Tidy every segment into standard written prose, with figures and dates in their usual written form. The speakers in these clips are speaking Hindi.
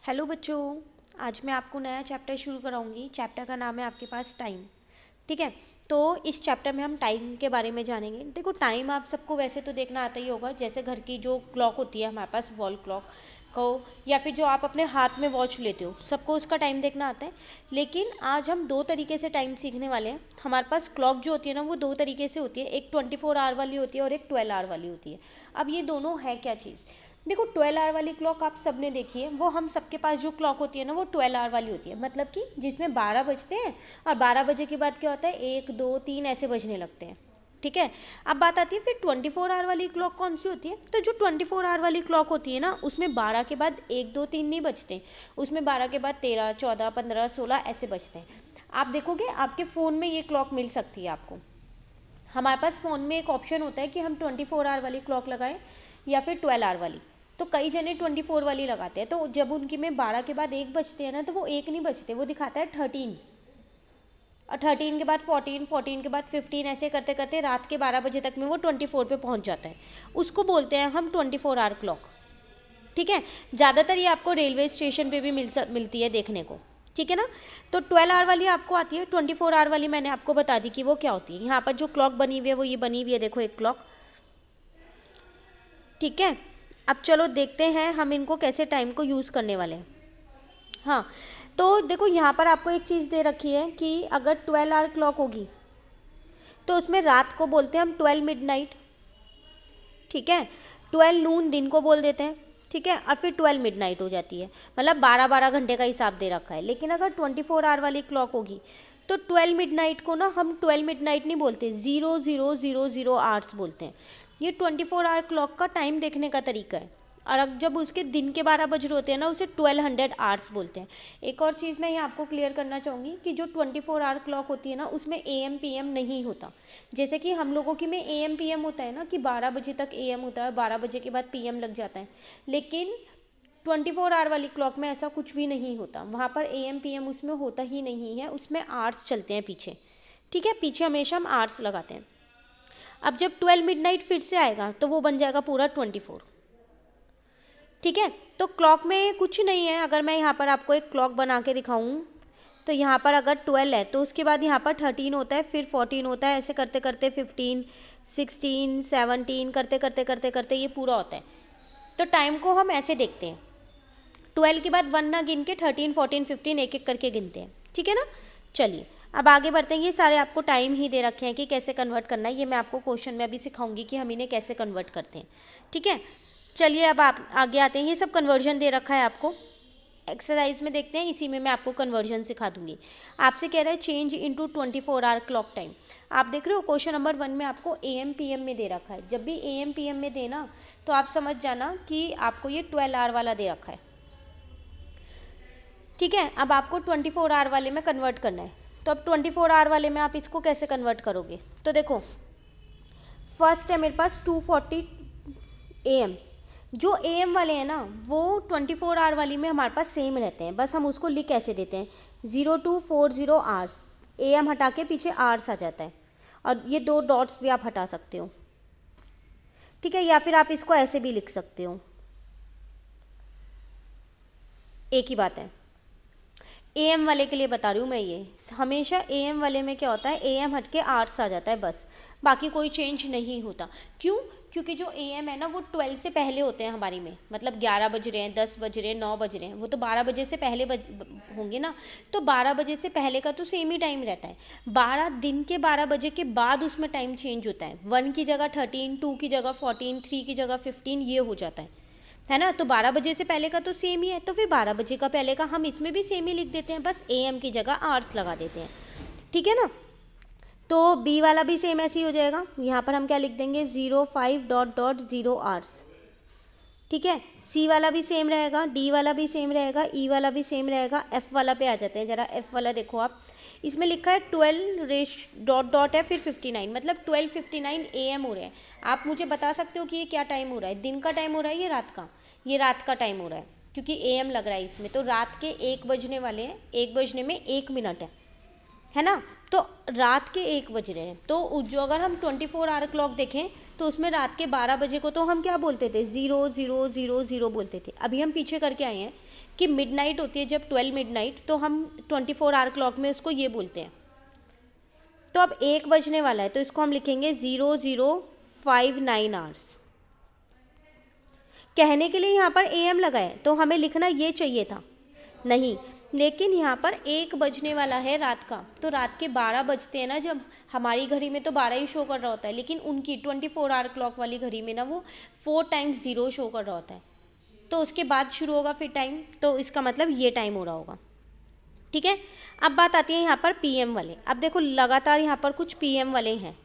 हेलो बच्चों। आज मैं आपको नया चैप्टर शुरू कराऊंगी। चैप्टर का नाम है आपके पास टाइम। ठीक है, तो इस चैप्टर में हम टाइम के बारे में जानेंगे। देखो, टाइम आप सबको वैसे तो देखना आता ही होगा। जैसे घर की जो क्लॉक होती है हमारे पास, वॉल क्लॉक को, या फिर जो आप अपने हाथ में वॉच लेते हो, सबको उसका टाइम देखना आता है। लेकिन आज हम दो तरीके से टाइम सीखने वाले हैं। हमारे पास क्लॉक जो होती है ना, वो दो तरीके से होती है। एक 24 आवर वाली होती है और एक 12 आवर वाली होती है। अब ये दोनों है क्या चीज़? देखो, 12 आवर वाली क्लॉक आप सबने देखी है। वो हम सबके पास जो क्लॉक होती है ना, वो 12 आवर वाली होती है। मतलब कि जिसमें 12 बजते हैं और 12 बजे के बाद क्या होता है, 1 2 3 ऐसे बजने लगते हैं। ठीक है, अब बात आती है फिर 24 आवर वाली क्लॉक कौन सी होती है। तो जो 24 आवर वाली क्लॉक होती है ना, उसमें 12 के बाद 1 2 3 नहीं बजते। उसमें 12 के बाद 13 14 15 16 ऐसे बजते हैं। आप देखोगे आपके फ़ोन में ये क्लॉक मिल सकती है आपको। हमारे पास फ़ोन में एक ऑप्शन होता है कि हम 24 आवर वाली क्लॉक लगाएं या फिर 12 आवर वाली। तो कई जने 24 वाली लगाते हैं। तो जब उनकी में 12 के बाद 1 बजते हैं ना, तो वो 1 नहीं बजते, वो दिखाता है 13। और 13 के बाद 14, 14 के बाद 15, ऐसे करते करते रात के 12 बजे तक में वो 24 पे पहुंच जाता है। उसको बोलते हैं हम 24 आवर क्लॉक। ठीक है, ज़्यादातर ये आपको रेलवे स्टेशन पे भी मिलती है देखने को। ठीक है ना। तो 12 आवर वाली आपको आती है। 24 आवर वाली मैंने आपको बता दी कि वो क्या होती है। यहाँ पर जो क्लॉक बनी हुई है वो ये बनी हुई है, देखो, एक क्लॉक। ठीक है, अब चलो देखते हैं हम इनको कैसे टाइम को यूज़ करने वाले हैं। हाँ, तो देखो, यहाँ पर आपको एक चीज़ दे रखी है कि अगर 12 आवर क्लॉक होगी तो उसमें रात को बोलते हैं हम 12 मिडनाइट। ठीक है, 12 नून दिन को बोल देते हैं। ठीक है, और फिर 12 मिडनाइट हो जाती है। मतलब 12 12 घंटे का हिसाब दे रखा है। लेकिन अगर 24 आवर वाली क्लॉक होगी तो 12 मिडनाइट को ना हम 12 मिडनाइट नहीं बोलते, 0000 आवर्स बोलते हैं। ये 24 आवर क्लॉक का टाइम देखने का तरीका है। और जब उसके दिन के 12 बज रहे होते हैं ना, उसे 1200 आवर्स बोलते हैं। एक और चीज़ मैं यहाँ आपको क्लियर करना चाहूँगी कि जो 24 आवर क्लॉक होती है ना, उसमें AM PM नहीं होता। जैसे कि हम लोगों की में AM PM होता है ना, कि 12 बजे तक AM होता है, 12 बजे के बाद PM लग जाता है। लेकिन 24 आवर वाली क्लॉक में ऐसा कुछ भी नहीं होता। वहाँ पर AM PM उसमें होता ही नहीं है। उसमें आवर्स चलते हैं पीछे। ठीक है, पीछे हमेशा हम आवर्स लगाते हैं। अब जब 12 मिडनाइट फिर से आएगा तो वो बन जाएगा पूरा 24। ठीक है, तो क्लॉक में कुछ नहीं है। अगर मैं यहाँ पर आपको एक क्लॉक बना के दिखाऊँ, तो यहाँ पर अगर 12 है तो उसके बाद यहाँ पर 13 होता है, फिर 14 होता है, ऐसे करते करते 15 16 17 करते करते करते करते ये पूरा होता है। तो टाइम को हम ऐसे देखते हैं, 12 के बाद 1 ना गिन के 13 14 15 एक एक करके गिनते हैं। ठीक है ना। चलिए, अब आगे बढ़ते हैं। ये सारे आपको टाइम ही दे रखे हैं कि कैसे कन्वर्ट करना है। ये मैं आपको क्वेश्चन में अभी सिखाऊंगी कि हम इन्हें कैसे कन्वर्ट करते हैं। ठीक है, चलिए अब आप आगे आते हैं। ये सब कन्वर्जन दे रखा है आपको। एक्सरसाइज में देखते हैं, इसी में मैं आपको कन्वर्जन सिखा दूंगी। आपसे कह रहा है change into 24 hour clock time. आप देख रहे हो क्वेश्चन नंबर 1 में आपको AM PM में दे रखा है। जब भी AM PM में देना तो आप समझ जाना कि आपको ये 12 आवर वाला दे रखा है। ठीक है, अब आपको 24 आवर वाले में कन्वर्ट करना है। तो अब 24 आवर वाले में आप इसको कैसे कन्वर्ट करोगे? तो देखो, फर्स्ट है मेरे पास 2:40 AM। जो AM वाले हैं ना, वो 24 आवर वाली में हमारे पास सेम रहते हैं। बस हम उसको लिख कैसे देते हैं, 0240 आवर्स। AM हटा के पीछे आवर्स आ जाता है। और ये 2 डॉट्स भी आप हटा सकते हो। ठीक है, या फिर आप इसको ऐसे भी लिख सकते हो, एक ही बात है। AM वाले के लिए बता रही हूँ मैं। ये हमेशा AM वाले में क्या होता है, AM हट के आवर्स आ जाता है बस, बाकी कोई चेंज नहीं होता। क्यों? क्योंकि जो AM है ना, वो 12 से पहले होते हैं हमारी में। मतलब 11 बज रहे हैं, 10 बज रहे हैं, 9 बज रहे हैं, वो तो 12 बजे से पहले होंगे ना। तो 12 बजे से पहले का तो सेम ही टाइम रहता है। 12 दिन के 12 बजे के बाद उसमें टाइम चेंज होता है। 1 की जगह 13, 2 की जगह 14, 3 की जगह 15, ये हो जाता है ना। तो 12 बजे से पहले का तो सेम ही है, तो फिर 12 बजे का पहले का हम इसमें भी सेम ही लिख देते हैं, बस AM की जगह आवर्स लगा देते हैं। ठीक है ना। तो B वाला भी सेम ऐसे ही हो जाएगा। यहाँ पर हम क्या लिख देंगे, 05.0 आवर्स। ठीक है, C वाला भी सेम रहेगा, D वाला भी सेम रहेगा, E वाला भी सेम रहेगा। F वाला पे आ जाते हैं जरा। F वाला देखो आप, इसमें लिखा है 12 है, फिर 59, मतलब 12:59 AM हो रहे हैं। आप मुझे बता सकते हो कि ये क्या टाइम हो रहा है, दिन का टाइम हो रहा है, ये रात का? ये रात का टाइम हो रहा है, क्योंकि AM लग रहा है इसमें। तो रात के 1 बजने वाले हैं, 1 बजने में 1 मिनट है। है ना। तो रात के 1 बज रहे हैं, तो जो अगर हम 24 आवर क्लॉक देखें तो उसमें रात के 12 बजे को तो हम क्या बोलते थे, 0000 बोलते थे। अभी हम पीछे करके आए हैं कि मिडनाइट होती है जब 12 मिडनाइट, तो हम 24 आवर क्लॉक में उसको ये बोलते हैं। तो अब 1 बजने वाला है तो इसको हम लिखेंगे 0059 आवर्स। कहने के लिए यहाँ पर AM लगा है तो हमें लिखना ये चाहिए था, नहीं, लेकिन यहाँ पर 1 बजने वाला है रात का, तो रात के 12 बजते हैं ना जब, हमारी घड़ी में तो 12 ही शो कर रहा होता है, लेकिन उनकी 24 आवर क्लॉक वाली घड़ी में ना वो 4 टाइम्स 0 शो कर रहा होता है, तो उसके बाद शुरू होगा फिर टाइम, तो इसका मतलब ये टाइम हो रहा होगा। ठीक है। अब बात आती है यहाँ पर PM वाले। अब देखो लगातार यहाँ पर कुछ PM वाले हैं,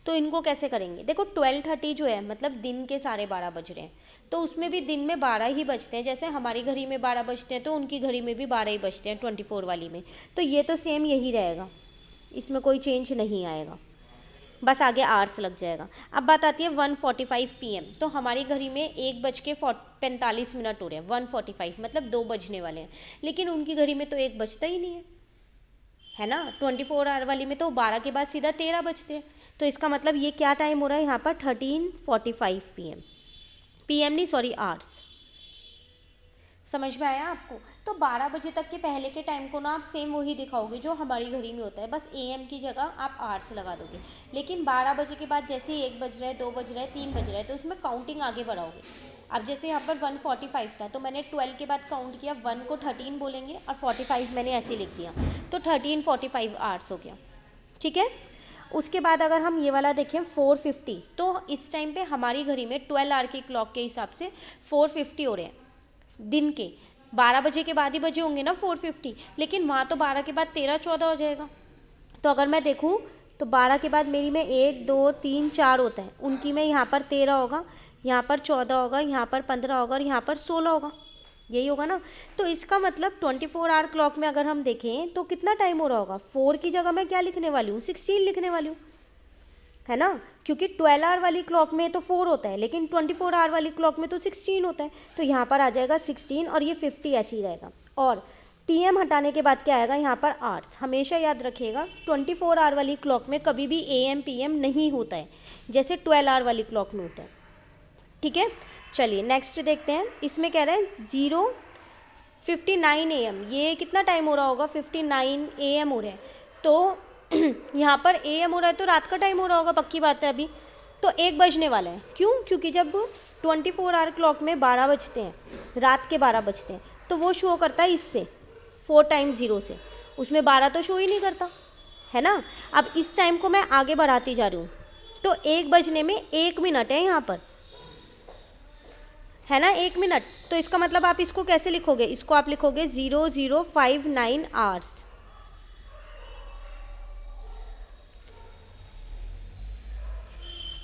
तो इनको कैसे करेंगे। देखो 12:30 जो है मतलब दिन के 12:30 बज रहे हैं, तो उसमें भी दिन में 12 ही बजते हैं, जैसे हमारी घड़ी में 12 बजते हैं तो उनकी घड़ी में भी 12 ही बजते हैं 24 वाली में, तो ये तो सेम यही रहेगा, इसमें कोई चेंज नहीं आएगा, बस आगे आवर्स लग जाएगा। अब बात आती है 1:45 PM, तो हमारी घड़ी में 1:45 हो रहे हैं, 1:45 मतलब 2 बजने वाले हैं, लेकिन उनकी घड़ी में तो 1 बजता ही नहीं है ना। 24 आवर वाली में तो 12 के बाद सीधा 13 बजते हैं, तो इसका मतलब ये क्या टाइम हो रहा है यहाँ पर 13:45 PM नहीं सॉरी आवर्स। समझ में आया आपको। तो 12 बजे तक के पहले के टाइम को ना आप सेम वही दिखाओगे जो हमारी घड़ी में होता है, बस AM की जगह आप आवर्स लगा दोगे। लेकिन 12 बजे के बाद जैसे 1 बज रहा है, 2 बज रहा है, 3 बज रहा है, तो उसमें काउंटिंग आगे बढ़ाओगे। अब जैसे यहाँ पर 1:45 था तो मैंने 12 के बाद काउंट किया, 1 को 13 बोलेंगे और 45 मैंने ऐसे लिख दिया, तो 13:45 आवर्स हो गया। ठीक है। उसके बाद अगर हम ये वाला देखें 4:50, तो इस टाइम पे हमारी घड़ी में 12 आवर की क्लॉक के हिसाब से 4:50 हो रहे हैं दिन के। 12 बजे के बाद ही बजे होंगे ना 4:50, लेकिन वहाँ तो 12 के बाद 13-14 हो जाएगा। तो अगर मैं देखूँ तो 12 के बाद मेरी में 1 2 3 4 होता है, उनकी में यहाँ पर 13 होगा, यहाँ पर 14 होगा, यहाँ पर 15 होगा और यहाँ पर 16 होगा, यही होगा ना। तो इसका मतलब 24 आवर क्लॉक में अगर हम देखें तो कितना टाइम हो रहा होगा, 4 की जगह मैं क्या लिखने वाली हूँ, 16 लिखने वाली हूँ, है ना, क्योंकि 12 आवर वाली क्लॉक में तो 4 होता है, लेकिन 24 आवर वाली क्लॉक में तो 16 होता है, तो यहाँ पर आ जाएगा 16 और ये 50 ऐसे ही रहेगा। और PM हटाने के बाद क्या आएगा यहाँ पर आवर्स। हमेशा याद रखिएगा 24 आवर वाली क्लॉक में कभी भी AM PM नहीं होता है, जैसे 12 आवर वाली क्लॉक में होता है। ठीक है। चलिए नेक्स्ट देखते हैं, इसमें कह रहे हैं 0:59 AM, ये कितना टाइम हो रहा होगा, 59 AM हो रहा है, तो यहाँ पर AM हो रहा है तो रात का टाइम हो रहा होगा, पक्की बात है। अभी तो 1 बजने वाला है, क्यों, क्योंकि जब 24 आवर क्लॉक में 12 बजते हैं, रात के 12 बजते हैं, तो वो शो करता है इससे 4 टाइम्स 0 से, उसमें 12 तो शो ही नहीं करता, है ना। अब इस टाइम को मैं आगे बढ़ाती जा रही हूँ, तो 1 बजने में 1 मिनट है यहाँ पर, है ना, 1 मिनट। तो इसका मतलब आप इसको कैसे लिखोगे, इसको आप लिखोगे 0059 आवर्स।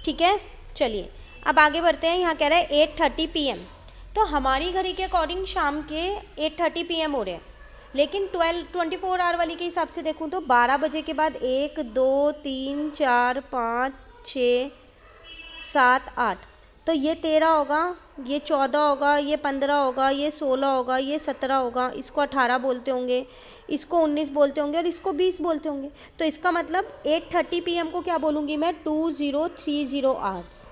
ठीक है। चलिए अब आगे बढ़ते हैं, यहाँ कह रहा है 8:30 PM, तो हमारी घड़ी के अकॉर्डिंग शाम के 8:30 PM हो रहे हैं, लेकिन 24 आवर वाली के हिसाब से देखूँ तो 12 बजे के बाद 1 2 3 4 5 6 7 8, तो ये 13 होगा, ये 14 होगा, ये 15 होगा, ये 16 होगा, ये 17 होगा, इसको 18 बोलते होंगे, इसको 19 बोलते होंगे और इसको 20 बोलते होंगे। तो इसका मतलब 8:30 PM को क्या बोलूँगी मैं, 2030 आवर्स।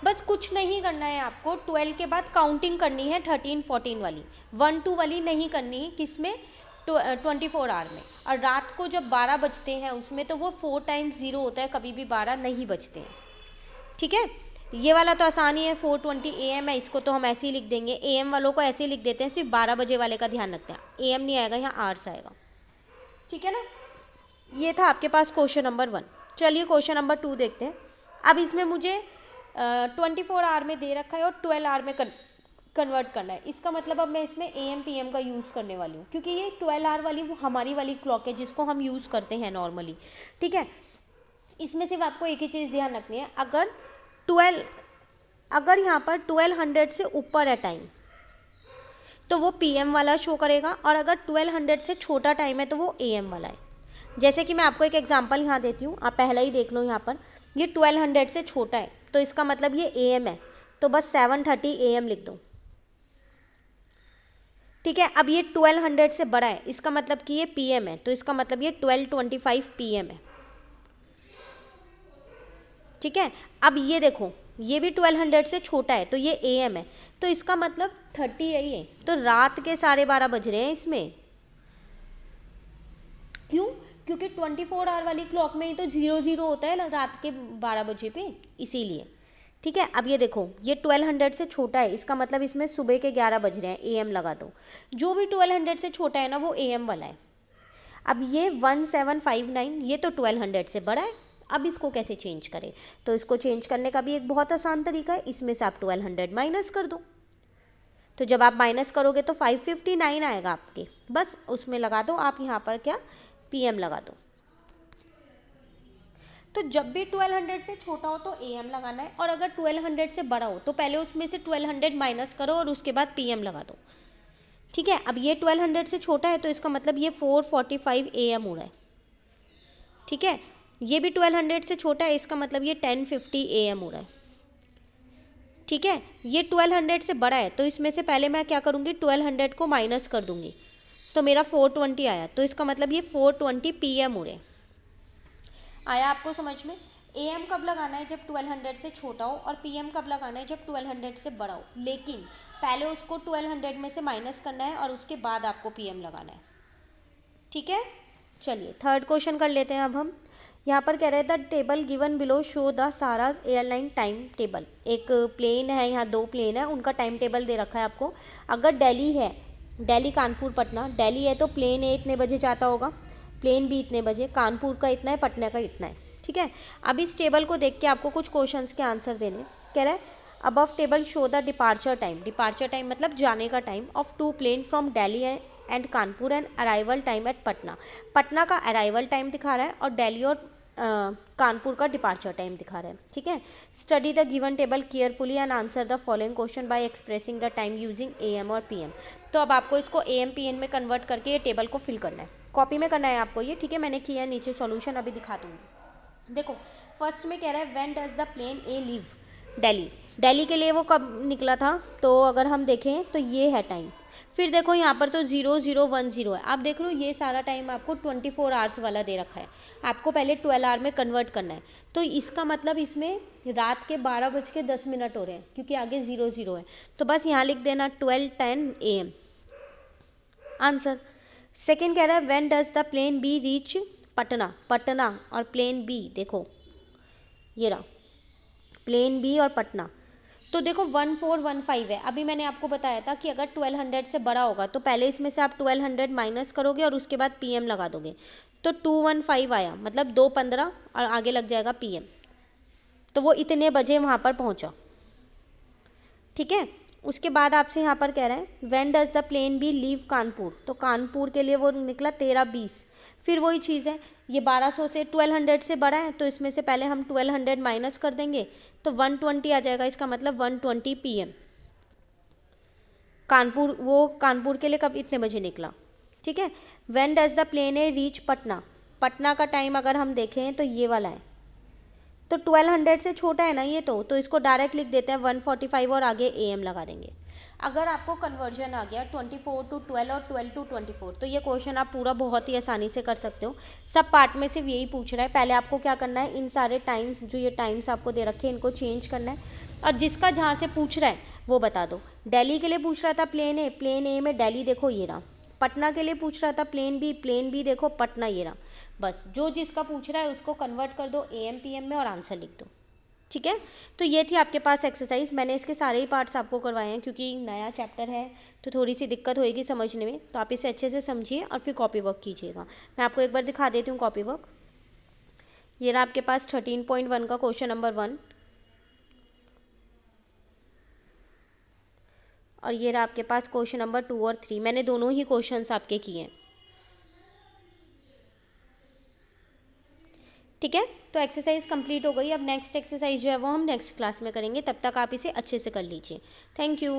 बस कुछ नहीं करना है आपको, 12 के बाद काउंटिंग करनी है 13 14 वाली, 1 2 वाली नहीं करनी है, किसमें, 24 आवर में। और रात को जब 12 बजते हैं उसमें तो वो 4 टाइम्स 0 होता है, कभी भी 12 नहीं बजते हैं। ठीक है। ये वाला तो आसान ही है, 4:20 AM है, इसको तो हम ऐसे ही लिख देंगे, AM वालों को ऐसे ही लिख देते हैं, सिर्फ 12 बजे वाले का ध्यान रखते हैं, AM नहीं आएगा यहाँ, आवर्स आएगा। ठीक है ना। ये था आपके पास क्वेश्चन नंबर 1। चलिए क्वेश्चन नंबर 2 देखते हैं। अब इसमें मुझे 24 आवर में दे रखा है और 12 आवर में कन्वर्ट करना है, इसका मतलब अब मैं इसमें AM PM का यूज़ करने वाली हूँ, क्योंकि ये 12 आवर वाली वो हमारी वाली क्लॉक है जिसको हम यूज़ करते हैं नॉर्मली। ठीक है। इसमें सिर्फ आपको एक ही चीज़ ध्यान रखनी है, अगर यहाँ पर 1200 से ऊपर है टाइम तो वो PM वाला शो करेगा, और अगर 1200 से छोटा टाइम है तो वो AM वाला है। जैसे कि मैं आपको एक एग्जांपल यहाँ देती हूँ, आप पहले ही देख लो, यहाँ पर ये 1200 से छोटा है तो इसका मतलब ये AM है, तो बस 7:30 AM लिख दो। ठीक है, अब ये 1200 से बड़ा है, इसका मतलब कि ये PM है, तो इसका मतलब ये 12:25 PM है। ठीक है, अब ये देखो ये भी 1200 से छोटा है, तो ये AM है, तो इसका मतलब 30 यही है, तो रात के 12:30 बज रहे हैं इसमें। क्यों? क्योंकि 24 आवर वाली क्लॉक में ही तो 00 होता है रात के 12 बजे पे, इसीलिए। ठीक है, अब ये देखो ये 1200 से छोटा है, इसका मतलब इसमें सुबह के 11 बज रहे हैं, AM लगा दो। जो भी 1200 से छोटा है ना वो AM वाला है। अब ये 1759 ये तो 1200 से बड़ा है, अब इसको कैसे चेंज करें? तो इसको चेंज करने का भी एक बहुत आसान तरीका है, इसमें से आप 1200 माइनस कर दो। तो जब आप माइनस करोगे तो 559 आएगा आपके, बस उसमें लगा दो आप यहाँ पर क्या PM लगा दो। तो जब भी 1200 से छोटा हो तो AM लगाना है, और अगर 1200 से बड़ा हो तो पहले उसमें से 1200 माइनस करो और उसके बाद PM लगा दो। ठीक है, अब ये 1200 से छोटा है तो इसका मतलब ये 4:45 AM हो रहा है। ठीक है, ये भी 1200 से छोटा है, इसका मतलब ये 10:50 AM हो रहा है। ठीक है, ये 1200 से बड़ा है, तो इसमें से पहले मैं क्या करूँगी 1200 को माइनस कर दूँगी, तो मेरा 420 आया, तो इसका मतलब ये 4:20 PM हो रहे हैं। आया आपको समझ में? AM कब लगाना है? जब 1200 से छोटा हो, और PM कब लगाना है? जब 1200 से बड़ा हो, लेकिन पहले उसको 1200 में से माइनस करना है और उसके बाद आपको PM लगाना है। ठीक है, चलिए थर्ड क्वेश्चन कर लेते हैं अब हम। यहाँ पर कह रहे थे table given below show the Sarah's airline time table. एक प्लेन है, यहाँ 2 प्लेन है, उनका टाइम टेबल दे रखा है आपको। अगर दिल्ली है, दिल्ली कानपुर पटना, दिल्ली है तो प्लेन ए इतने बजे जाता होगा, प्लेन बी इतने बजे, कानपुर का इतना है, पटना का इतना है। ठीक है, अब इस टेबल को देख के आपको कुछ क्वेश्चंस के आंसर देने। कह रहा है above table show the departure time, departure time मतलब जाने का time of 2 plane from Delhi and Kanpur and arrival time at Patna. Patna का अराइवल टाइम दिखा रहा है और दिल्ली और कानपुर का डिपार्चर टाइम दिखा रहा है। ठीक है, study the given table carefully and answer the following question by expressing the time using AM और PM। तो अब आपको इसको AM PN में कन्वर्ट करके ये टेबल को फिल करना है, कॉपी में करना है आपको ये। ठीक है, मैंने किया है, नीचे सॉल्यूशन अभी दिखा दूँगी। देखो फर्स्ट में कह रहा है when does the plane A leave Delhi, Delhi के लिए वो कब निकला था, तो अगर हम देखें तो ये है टाइम। फिर देखो यहाँ पर तो 0010 है, आप देख लो ये सारा टाइम आपको 24 आवर्स वाला दे रखा है, आपको पहले 12 आवर में कन्वर्ट करना है। तो इसका मतलब इसमें रात के 12:10 हो रहे हैं, क्योंकि आगे 00 है, तो बस यहाँ लिख देना 12:10 AM आंसर। सेकेंड कह रहा है when does the plane B reach Patna, Patna और प्लेन बी, देखो ये रहा प्लेन बी और पटना, तो देखो 1415 है। अभी मैंने आपको बताया था कि अगर 1200 से बड़ा होगा तो पहले इसमें से आप 1200 माइनस करोगे और उसके बाद PM लगा दोगे, तो 215 आया, मतलब 2:15 और आगे लग जाएगा PM, तो वो इतने बजे वहाँ पर पहुँचा। ठीक है, उसके बाद आपसे यहाँ पर कह रहे हैं when does the plane B leave Kanpur, तो कानपुर के लिए वो निकला 13:20। फिर वही चीज़ है, ये 1200 से 1200 से बड़ा है, तो इसमें से पहले हम 1200 माइनस कर देंगे तो 120 आ जाएगा, इसका मतलब 120 PM। कानपुर, वो कानपुर के लिए कब इतने बजे निकला। ठीक है, when does the plane A reach Patna, Patna का टाइम अगर हम देखें तो ये वाला है, तो 1200 से छोटा है ना ये, तो इसको डायरेक्ट लिख देते हैं 145 और आगे AM लगा देंगे। अगर आपको कन्वर्जन आ गया 24 to 12 और 12 to 24, तो ये क्वेश्चन आप पूरा बहुत ही आसानी से कर सकते हो। सब पार्ट में सिर्फ यही पूछ रहा है, पहले आपको क्या करना है, इन सारे टाइम्स जो ये टाइम्स आपको दे रखे हैं इनको चेंज करना है, और जिसका जहाँ से पूछ रहा है वो बता दो। दिल्ली के लिए पूछ रहा था प्लेन ए, प्लेन ए में दिल्ली देखो ये रहा। पटना के लिए पूछ रहा था प्लेन बी, प्लेन बी देखो पटना ये रहा। बस जो जिसका पूछ रहा है उसको कन्वर्ट कर दो AM PM में और आंसर लिख दो। ठीक है, तो ये थी आपके पास एक्सरसाइज। मैंने इसके सारे ही पार्ट्स आपको करवाए हैं, क्योंकि नया चैप्टर है तो थोड़ी सी दिक्कत होएगी समझने में, तो आप इसे अच्छे से समझिए और फिर कॉपी वर्क कीजिएगा। मैं आपको एक बार दिखा देती हूँ कॉपी वर्क। ये रहा आपके पास 13.1 का क्वेश्चन नंबर 1, और ये रहा आपके पास क्वेश्चन नंबर 2 और 3। मैंने दोनों ही क्वेश्चंस आपके किए हैं। ठीक है, तो एक्सरसाइज कंप्लीट हो गई। अब नेक्स्ट एक्सरसाइज जो है वो हम नेक्स्ट क्लास में करेंगे, तब तक आप इसे अच्छे से कर लीजिए। Thank you.